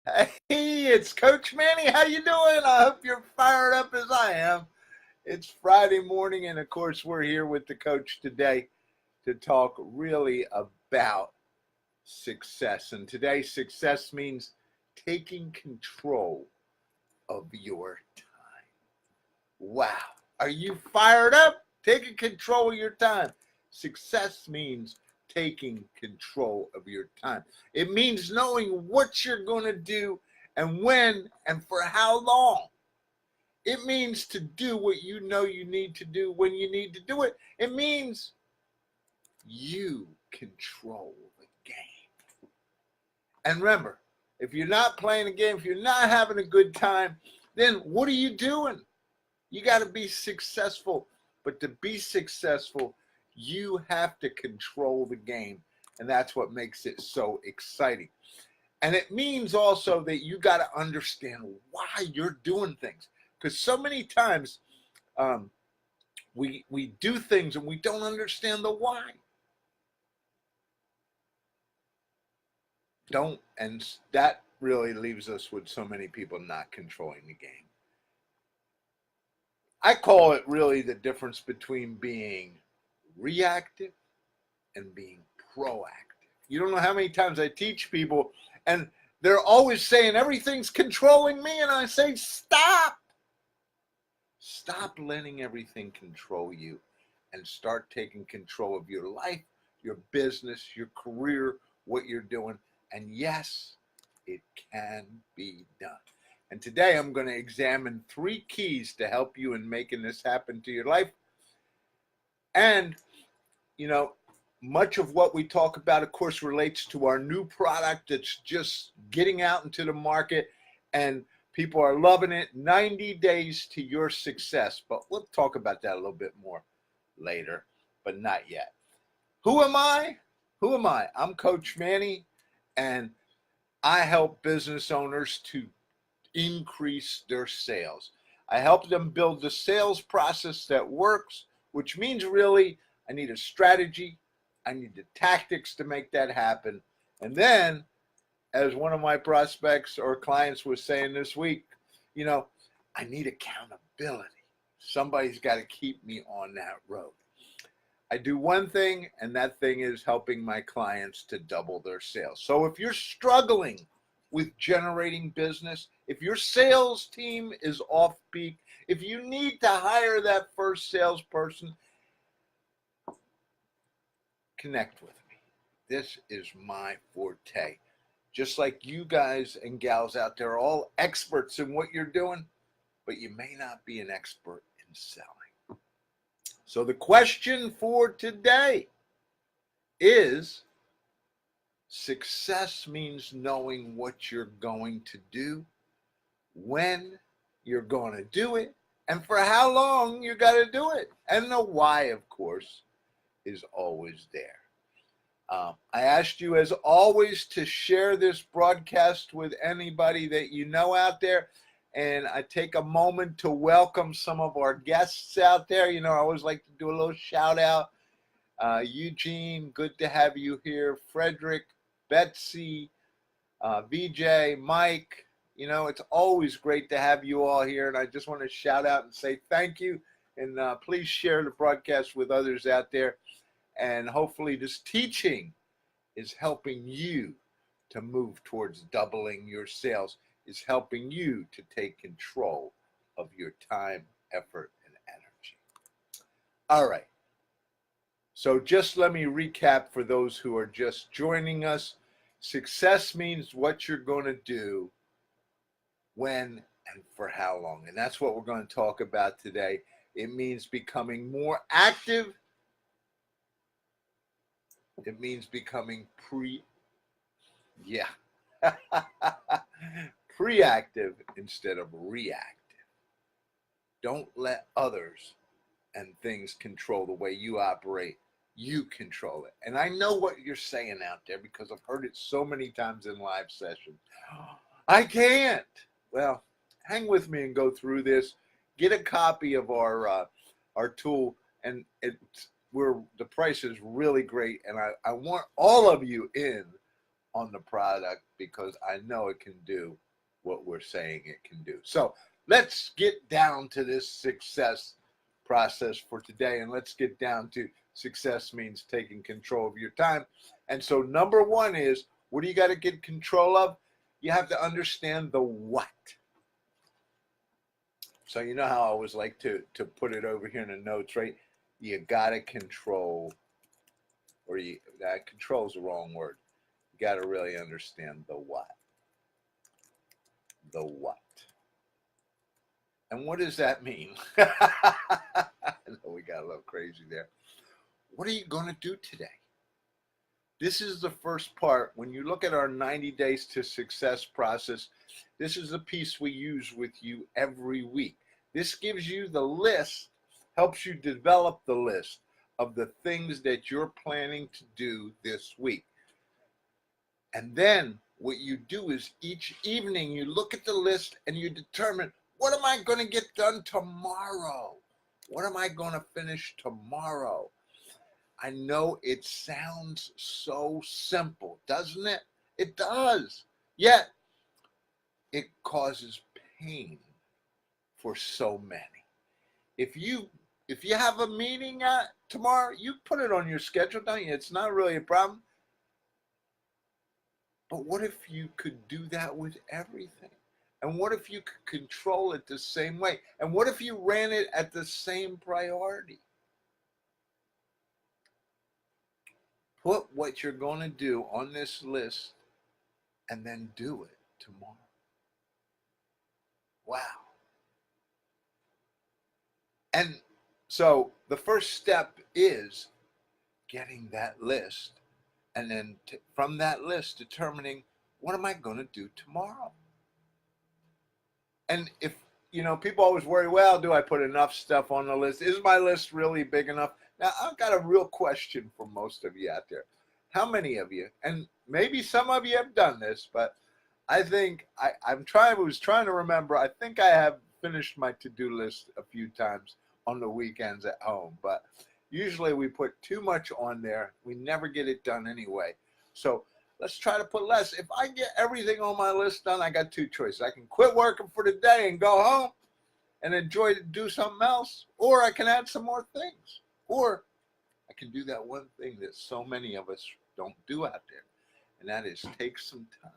Hey, it's Coach Manny. How you doing? I hope you're fired up as I am. It's Friday morning, and of course, we're here with the coach today to talk really about success. And today, success means taking control of your time. Wow. Are you fired up? Taking control of your time. Success means taking control of your time. It means knowing what you're going to do and when and for how long. It means to do what you know you need to do when you need to do it. It means you control the game. And remember, if you're not playing a game, if you're not having a good time, then what are you doing? You got to be successful. But to be successful, you have to control the game. And that's what makes it so exciting. And it means also that you got to understand why you're doing things. Because so many times we do things and we don't understand the why. And that really leaves us with so many people not controlling the game. I call it really the difference between being reactive and being proactive. You don't know how many times I teach people and they're always saying everything's controlling me, and I say, stop. Stop letting everything control you and start taking control of your life, your business, your career, what you're doing. And yes, it can be done. And today I'm going to examine 3 keys to help you in making this happen to your life. And, much of what we talk about, of course, relates to our new product that's just getting out into the market and people are loving it. 90 days to your success. But we'll talk about that a little bit more later, but not yet. Who am I? Who am I? I'm Coach Manny, and I help business owners to increase their sales. I help them build the sales process that works, which means really I need a strategy. I need the tactics to make that happen. And then, as one of my prospects or clients was saying this week, I need accountability. Somebody's got to keep me on that road. I do one thing, and that thing is helping my clients to double their sales. So if you're struggling with generating business, if your sales team is off peak, if you need to hire that first salesperson, connect with me. This is my forte. Just like you guys and gals out there are all experts in what you're doing, but you may not be an expert in selling. So the question for today is, success means knowing what you're going to do, when you're going to do it, and for how long you got to do it. And the why, of course, is always there. I asked you, as always, to share this broadcast with anybody that you know out there. And I take a moment to welcome some of our guests out there. I always like to do a little shout out. Eugene, good to have you here. Frederick, Betsy, VJ, Mike. It's always great to have you all here. And I just want to shout out and say thank you. And please share the broadcast with others out there. And hopefully this teaching is helping you to move towards doubling your sales, is helping you to take control of your time, effort, and energy. All right. So just let me recap for those who are just joining us. Success means what you're going to do, when, and for how long. And that's what we're going to talk about today. It means becoming more active. It means becoming preactive instead of reactive. Don't let others and things control the way you operate. You control it. And I know what you're saying out there because I've heard it so many times in live sessions. I can't. Well, hang with me and go through this. Get a copy of our tool, and the price is really great, and I want all of you in on the product because I know it can do what we're saying it can do. So let's get down to this success process for today, and let's get down to success means taking control of your time. And so number one is, what do you got to get control of? You have to understand the what. So you know how I always like to put it over here in the notes, right? You got to control, or control is the wrong word. You got to really understand the what. The what. And what does that mean? I know we got a little crazy there. What are you going to do today? This is the first part. When you look at our 90 days to success process, this is the piece we use with you every week. This gives you the list, helps you develop the list of the things that you're planning to do this week. And then what you do is each evening you look at the list and you determine, what am I going to get done tomorrow? What am I going to finish tomorrow? I know it sounds so simple, doesn't it? It does. Yet, it causes pain for so many. If you have a meeting tomorrow, you put it on your schedule, don't you? It's not really a problem. But what if you could do that with everything? And what if you could control it the same way? And what if you ran it at the same priority? Put what you're going to do on this list and then do it tomorrow. Wow. And so the first step is getting that list, and then from that list determining, what am I going to do tomorrow? And if, people always worry, well, do I put enough stuff on the list? Is my list really big enough? Now, I've got a real question for most of you out there. How many of you, and maybe some of you have done this, but I think I was trying to remember, I think I have finished my to-do list a few times on the weekends at home, but usually we put too much on there. We never get it done anyway. So let's try to put less. If I get everything on my list done, I got two choices. I can quit working for the day and go home and enjoy to do something else, or I can add some more things, or I can do that one thing that so many of us don't do out there, and that is take some time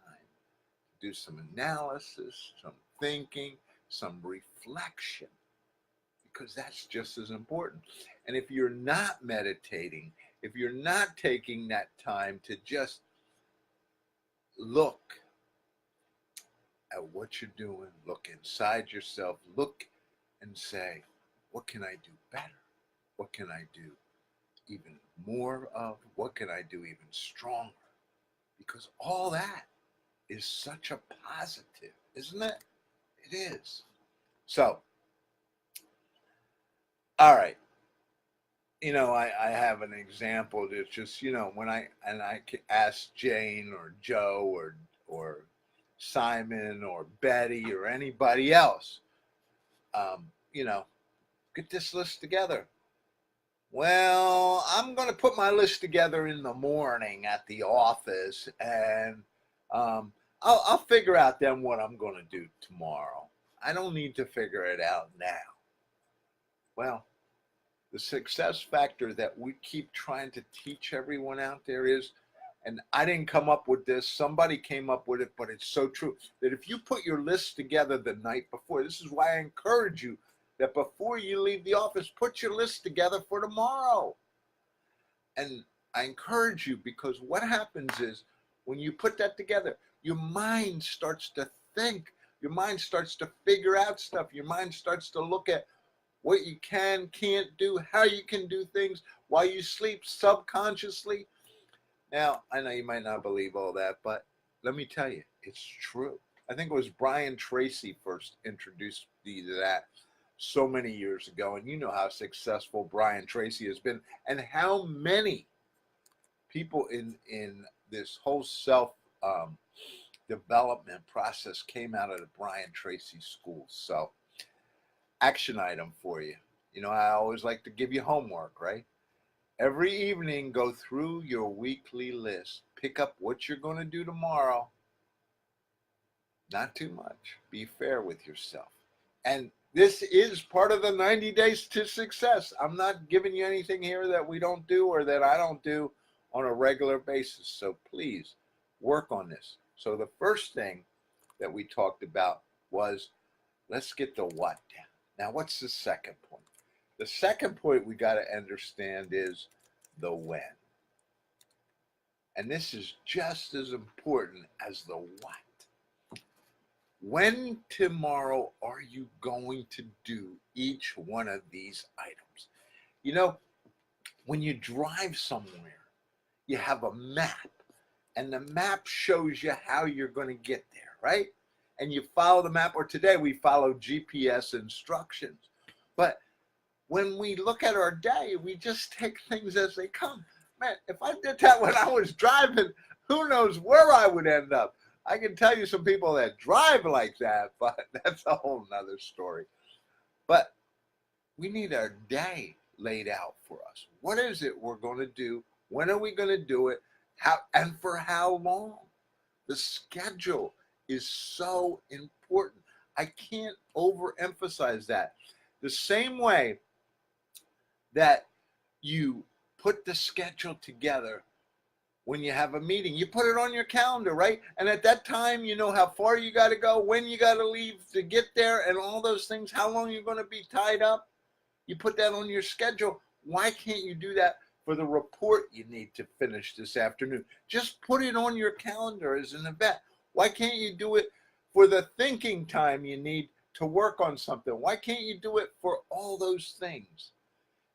to do some analysis, some thinking, some reflection, because that's just as important. And if you're not meditating, if you're not taking that time to just look at what you're doing, look inside yourself, look and say, what can I do better? What can I do even more of? What can I do even stronger? Because all that is such a positive, isn't it? It is. So, all right. I have an example that's just, when I ask Jane or Joe or Simon or Betty or anybody else, get this list together. Well, I'm going to put my list together in the morning at the office, and I'll figure out then what I'm going to do tomorrow. I don't need to figure it out now. Well, the success factor that we keep trying to teach everyone out there is, and I didn't come up with this, somebody came up with it, but it's so true, that if you put your list together the night before, this is why I encourage you that before you leave the office, put your list together for tomorrow. And I encourage you, because what happens is when you put that together, your mind starts to think, your mind starts to figure out stuff, your mind starts to look at what you can't do, how you can do things while you sleep subconsciously. Now, I know you might not believe all that, but let me tell you, it's true. I think it was Brian Tracy first introduced me to that so many years ago, and you know how successful Brian Tracy has been, and how many people in this whole self development process came out of the Brian Tracy school. So, action item for you. I always like to give you homework, right? Every evening, go through your weekly list. pick up what you're going to do tomorrow. Not too much. Be fair with yourself. And this is part of the 90 days to success. I'm not giving you anything here that we don't do or that I don't do on a regular basis. So please work on this. So the first thing that we talked about was, let's get the what down. Now, what's the second point? The second point we got to understand is the when. And this is just as important as the what. When tomorrow are you going to do each one of these items? You know, when you drive somewhere, you have a map, and the map shows you how you're going to get there, right? And you follow the map, or today we follow GPS instructions. But when we look at our day, we just take things as they come. Man, if I did that when I was driving, who knows where I would end up. I can tell you some people that drive like that, but that's a whole nother story. But we need our day laid out for us. What is it we're going to do? When are we going to do it? How and for how long? The schedule is so important. I can't overemphasize that. The same way that you put the schedule together when you have a meeting, you put it on your calendar, right? And at that time, you know how far you got to go, when you got to leave to get there, and all those things, how long you're going to be tied up. You put that on your schedule. Why can't you do that for the report you need to finish this afternoon? Just put it on your calendar as an event. Why can't you do it for the thinking time you need to work on something? Why can't you do it for all those things?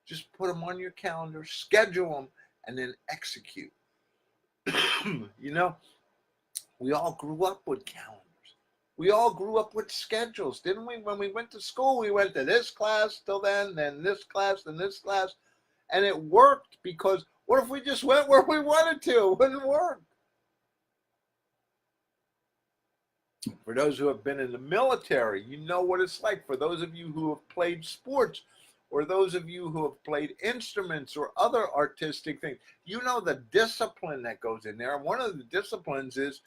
Just put them on your calendar, schedule them, and then execute. You know, we all grew up with calendars. We all grew up with schedules, didn't we? When we went to school, we went to this class till then this class, then this class. And it worked, because what if we just went where we wanted to? It wouldn't work. For those who have been in the military, you know what it's like. For those of you who have played sports, or those of you who have played instruments or other artistic things, you know the discipline that goes in there. One of the disciplines is,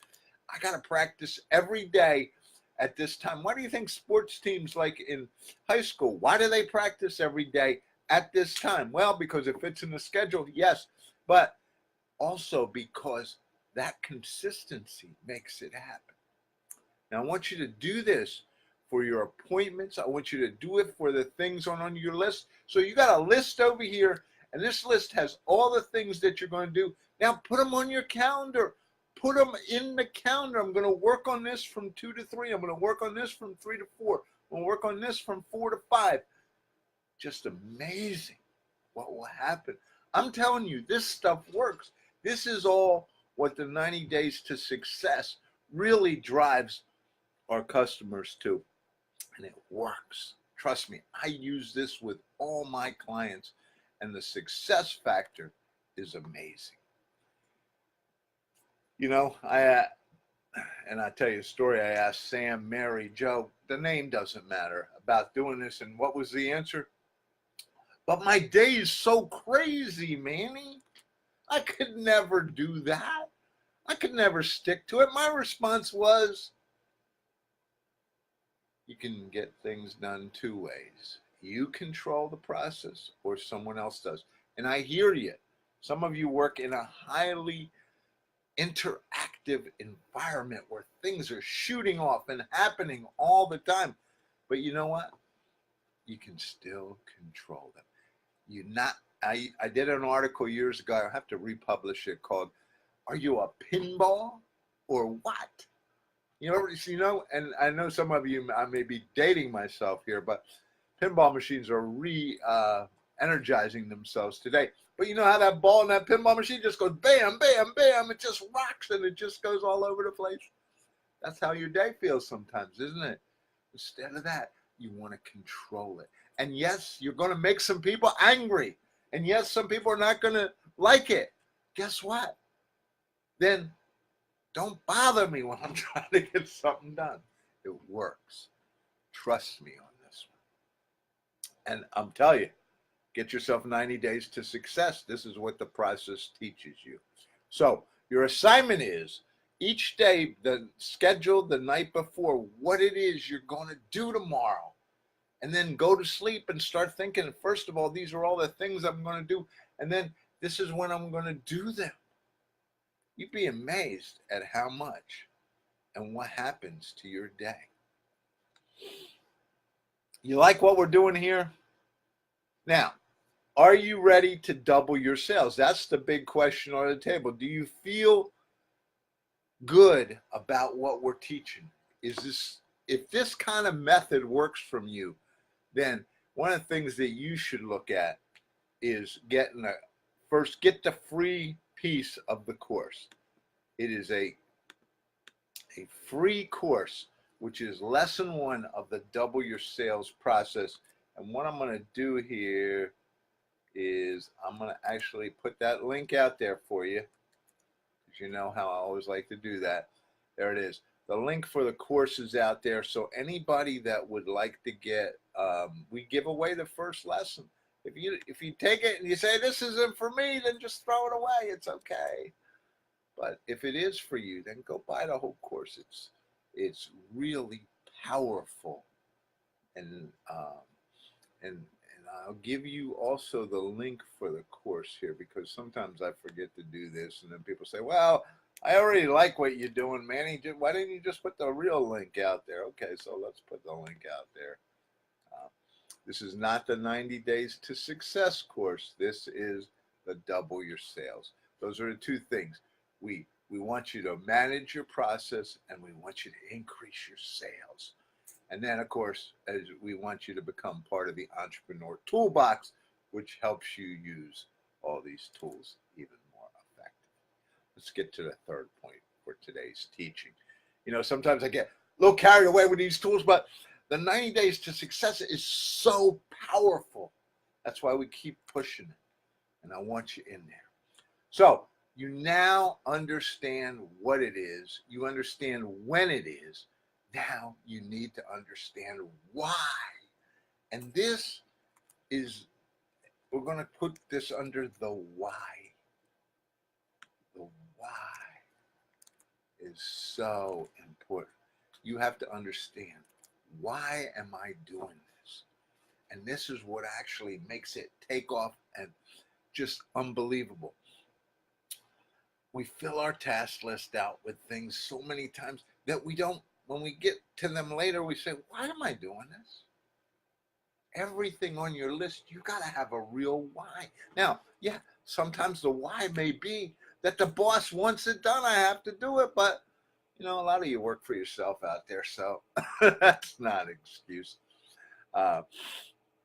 I got to practice every day at this time. Why do you think sports teams, like in high school, why do they practice every day at this time? Well, because it fits in the schedule, yes, but also because that consistency makes it happen. Now, I want you to do this for your appointments. I want you to do it for the things on your list. So you got a list over here, and this list has all the things that you're going to do. Now put them on your calendar. Put them in the calendar. I'm going to work on this from 2 to 3. I'm going to work on this from 3 to 4. I'm going to work on this from 4 to 5. Just amazing what will happen. I'm telling you, this stuff works. This is all what the 90 days to success really drives our customers to. And it works. Trust me, I use this with all my clients, and the success factor is amazing. You know, I tell you a story. I asked Sam, Mary, Joe, the name doesn't matter, about doing this, and what was the answer? But my day is so crazy, Manny. I could never do that. I could never stick to it. My response was, you can get things done 2 ways. You control the process, or someone else does. And I hear you. Some of you work in a highly interactive environment where things are shooting off and happening all the time. But you know what? You can still control them. I did an article years ago. I have to republish it, called "Are You a Pinball or What?" You know, and I know some of you, I may be dating myself here, but pinball machines are energizing themselves today. But you know how that ball in that pinball machine just goes bam, bam, bam. It just rocks, and it just goes all over the place. That's how your day feels sometimes, isn't it? Instead of that, you want to control it. And yes, you're going to make some people angry. And yes, some people are not going to like it. Guess what? Then don't bother me when I'm trying to get something done. It works. Trust me on this one. And I'm telling you, get yourself 90 days to success. This is what the process teaches you. So Your assignment is each day, schedule the night before what it is you're going to do tomorrow. And then go to sleep and start thinking, first of all, these are all the things I'm going to do. And then this is when I'm going to do them. You'd be amazed at how much and what happens to your day. You like what we're doing here? Now, are you ready to double your sales? That's the big question on the table. Do you feel good about what we're teaching? If this kind of method works from you, then one of the things that you should look at is get the free piece of the course. It is a free course, which is lesson 1 of the double your sales process. And what I'm going to do here is I'm going to actually put that link out there for you, because you know how I always like to do that. There it is. The link for the course is out there. So anybody that would like to get, we give away the first lesson. If you take it and you say, this isn't for me, then just throw it away. It's okay. But if it is for you, then go buy the whole course. It's really powerful. And I'll give you also the link for the course here, because sometimes I forget to do this. And then people say, well, I already like what you're doing, Manny. Why didn't you just put the real link out there? Okay, so let's put the link out there. This is not the 90 Days to Success course. This is the Double Your Sales. Those are the two things. We want you to manage your process, and we want you to increase your sales. And then, of course, as we want you to become part of the Entrepreneur Toolbox, which helps you use all these tools even more effectively. Let's get to the third point for today's teaching. You know, sometimes I get a little carried away with these tools, but the 90 Days to Success is so powerful. That's why we keep pushing it. And I want you in there. So you now understand what it is. You understand when it is. Now you need to understand why. And this is, we're going to put this under the why. The why is so important. You have to understand, why am I doing this? And this is what actually makes it take off and just unbelievable. We fill our task list out with things so many times that we don't, when we get to them later, we say, why am I doing this? Everything on your list, you got to have a real why. Now, yeah, sometimes the why may be that the boss wants it done. I have to do it. But, you know, a lot of you work for yourself out there, so that's not an excuse.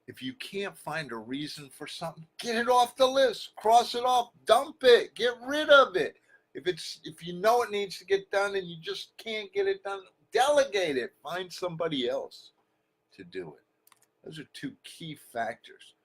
If you can't find a reason for something, get it off the list, cross it off, dump it, get rid of it. If you know it needs to get done and you just can't get it done, delegate it. Find somebody else to do it. Those are two key factors.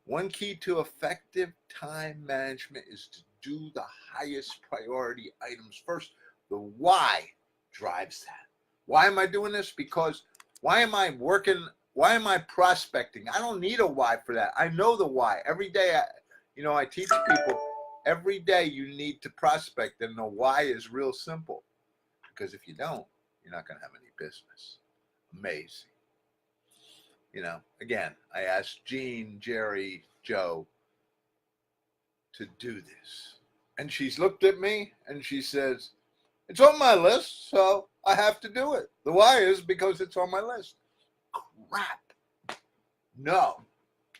One key to effective time management is to do the highest priority items first. The why drives that. Why am I doing this? Because why am I working? Why am I prospecting? I don't need a why for that. I know the why. Every day, I teach people, every day you need to prospect, and the why is real simple. Because if you don't, you're not going to have any business. Amazing. Again, I asked Jean, Jerry, Joe to do this. And she's looked at me and she says, it's on my list, so I have to do it. The why is because it's on my list. Crap. No,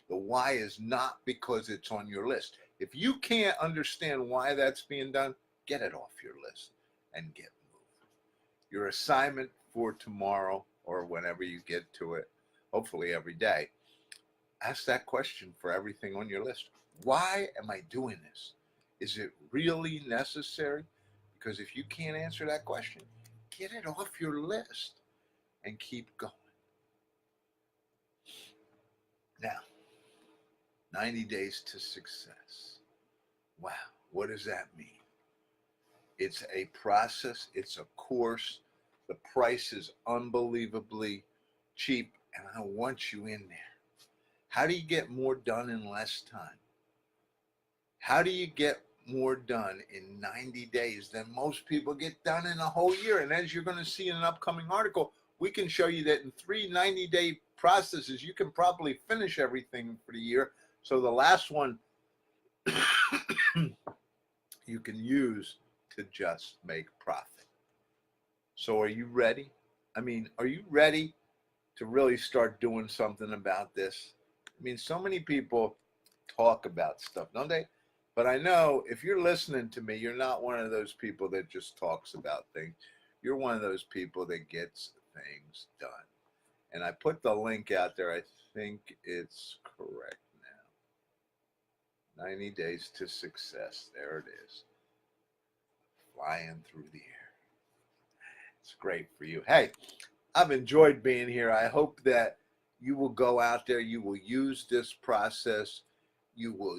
the why is not because it's on your list. If you can't understand why that's being done, get it off your list and get moving. Your assignment for tomorrow, or whenever you get to it, hopefully every day, ask that question for everything on your list. Why am I doing this? Is it really necessary? Because if you can't answer that question, get it off your list and keep going. Now, 90 Days to Success. Wow, what does that mean? It's a process, it's a course. The price is unbelievably cheap, and I want you in there. How do you get more done in less time? How do you get more done in 90 days than most people get done in a whole year. And as you're going to see in an upcoming article, we can show you that in 3 90-day processes, you can probably finish everything for the year. So the last one you can use to just make profit. So are you ready? I mean, are you ready to really start doing something about this? I mean, so many people talk about stuff, don't they? But I know if you're listening to me, you're not one of those people that just talks about things. You're one of those people that gets things done. And I put the link out there. I think it's correct now. 90 Days to Success. There it is. Flying through the air. It's great for you. Hey, I've enjoyed being here. I hope that you will go out there. You will use this process. You will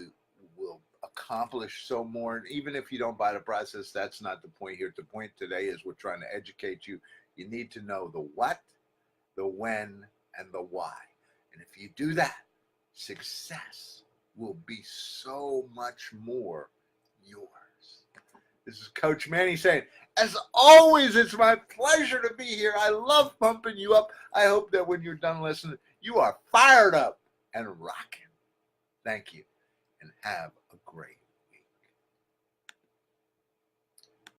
accomplish so more. And even if you don't buy the process, that's not the point here. The point today is we're trying to educate you. You need to know the what, the when, and the why. And if you do that, success will be so much more yours. This is Coach Manny saying, as always, it's my pleasure to be here. I love pumping you up. I hope that when you're done listening, you are fired up and rocking. Thank you, and have a great